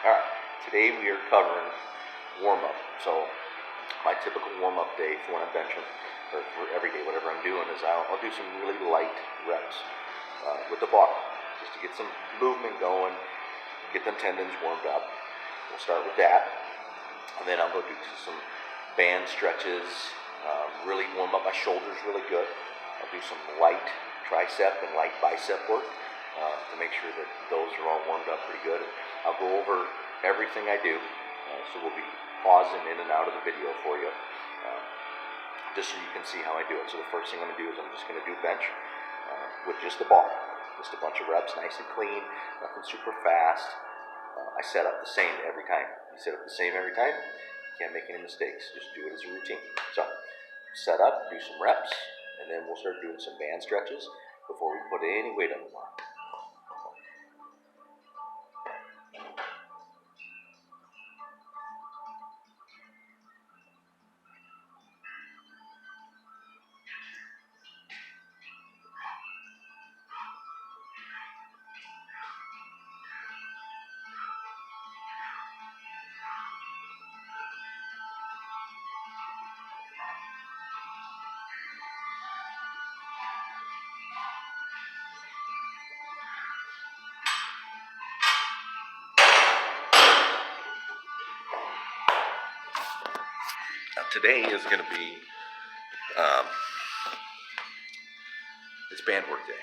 Alright, today we are covering warm-up. So my typical warm-up day for when I'm benching, or for every day, whatever I'm doing, is I'll do some really light reps with the bar, just to get some movement going, get them tendons warmed up. We'll start with that, and then I'll go do some band stretches, really warm up my shoulders really good. I'll do some light tricep and light bicep work to make sure that those are all warmed up pretty good. I'll go over everything I do, so we'll be pausing in and out of the video for you, just so you can see how I do it. So the first thing I'm going to do is I'm just going to do bench with just the bar, just a bunch of reps, nice and clean, nothing super fast. I set up the same every time. You set up the same every time, you can't make any mistakes. Just do it as a routine. So set up, do some reps, and then we'll start doing some band stretches before we put any weight on the bar. Now today is going to be it's band work day.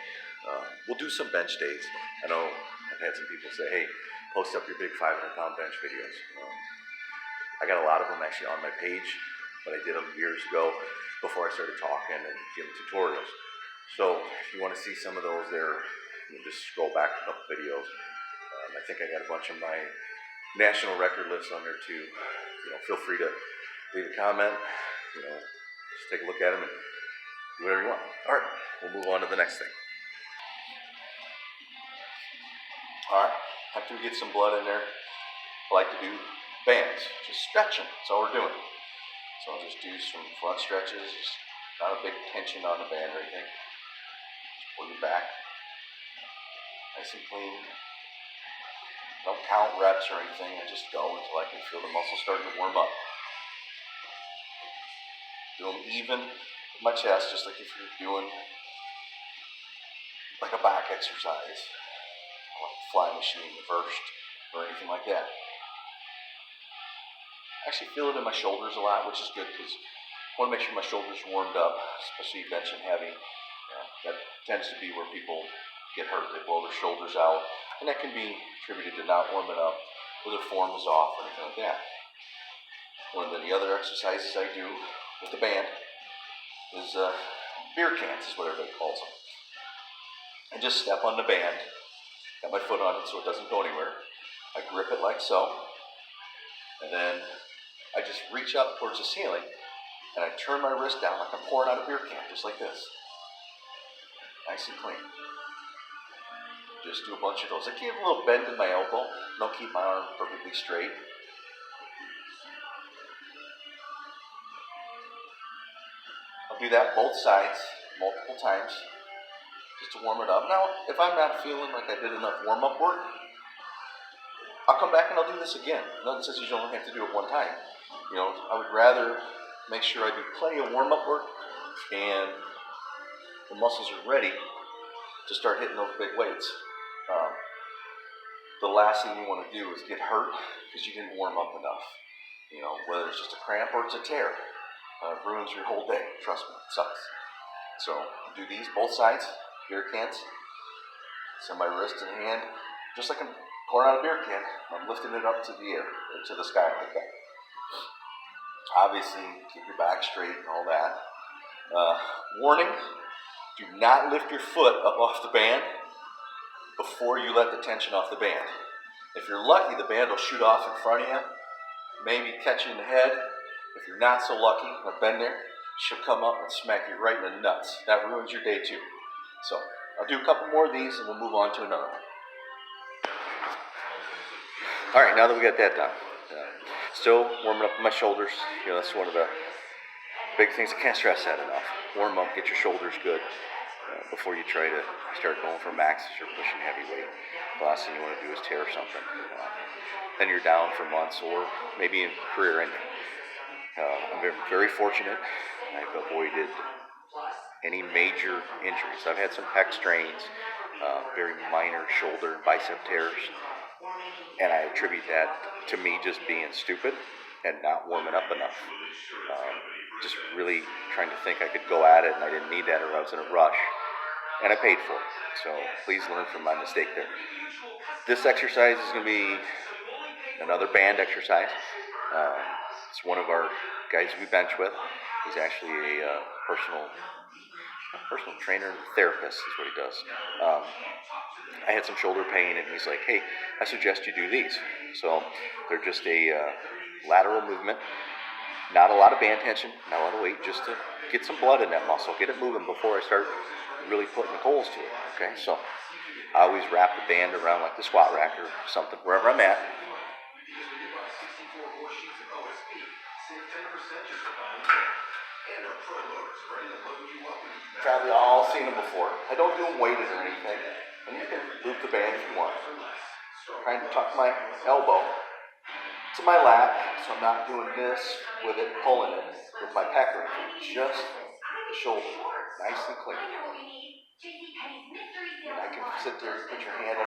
We'll do some bench days. I know I've had some people say, hey, post up your big 500-pound bench videos. I got a lot of them actually on my page, but I did them years ago before I started talking and giving tutorials. So if you want to see some of those there, you just scroll back a couple videos. I think I got a bunch of my national record lifts on there too. Feel free to leave a comment. Just take a look at them and do whatever you want. All right, we'll move on to the next thing. All right, after we get some blood in there, I like to do bands, just stretching. That's all we're doing. So I'll just do some front stretches, just not a big tension on the band or anything. Just pull you back, nice and clean. Don't count reps or anything. I just go until I can feel the muscles starting to warm up. Do them even with my chest, just like if you're doing like a back exercise, like a fly machine, reversed, or anything like that. I actually feel it in my shoulders a lot, which is good because I want to make sure my shoulders are warmed up, especially benching heavy. That tends to be where people get hurt. They blow their shoulders out, and that can be attributed to not warming up, or their form is off, or anything like that. One of the other exercises I do with the band is beer cans, is what everybody calls them. I just step on the band, got my foot on it so it doesn't go anywhere. I grip it like so, and then I just reach up towards the ceiling, and I turn my wrist down like I'm pouring out a beer can, just like this. Nice and clean. Just do a bunch of those. I give a little bend in my elbow, and I'll keep my arm perfectly straight. I'll do that both sides multiple times just to warm it up. Now, if I'm not feeling like I did enough warm-up work, I'll come back and I'll do this again. Nothing says you don't have to do it one time. I would rather make sure I do plenty of warm-up work and the muscles are ready to start hitting those big weights. The last thing you want to do is get hurt because you didn't warm up enough. Whether it's just a cramp or it's a tear, it ruins your whole day. Trust me, it sucks. So do these both sides, beer cans. Send my wrist and hand, just like I'm pouring out a beer can. I'm lifting it up to the air, or to the sky like that. Obviously, keep your back straight and all that. Warning, do not lift your foot up off the band before you let the tension off the band. If you're lucky, the band will shoot off in front of you, maybe catch you in the head. If you're not so lucky, I've been there, she'll come up and smack you right in the nuts. That ruins your day too. So I'll do a couple more of these and we'll move on to another one. All right, now that we got that done, still warming up my shoulders. That's one of the big things. I can't stress that enough. Warm up, get your shoulders good before you try to start going for maxes or pushing heavy weight. The last thing you want to do is tear something. then you're down for months or maybe in career ending. I'm very fortunate. I've avoided any major injuries. I've had some pec strains, very minor shoulder and bicep tears, and I attribute that to me just being stupid and not warming up enough. Just really trying to think I could go at it, and I didn't need that, or I was in a rush, and I paid for it. So please learn from my mistake there. This exercise is going to be another band exercise. It's one of our guys we bench with. He's actually a personal trainer and therapist is what he does. I had some shoulder pain, and he's like, "Hey, I suggest you do these." So they're just a lateral movement, not a lot of band tension, not a lot of weight, just to get some blood in that muscle, get it moving before I start really putting the coals to it. Okay, so I always wrap the band around like the squat rack or something, wherever I'm at. Probably all seen them before. I don't do them weighted or anything. And you can loop the band if you want. Trying to tuck my elbow to my lap, so I'm not doing this with it, pulling it with my pecker. Just the shoulder, nice and clean. And I can sit there, put your hand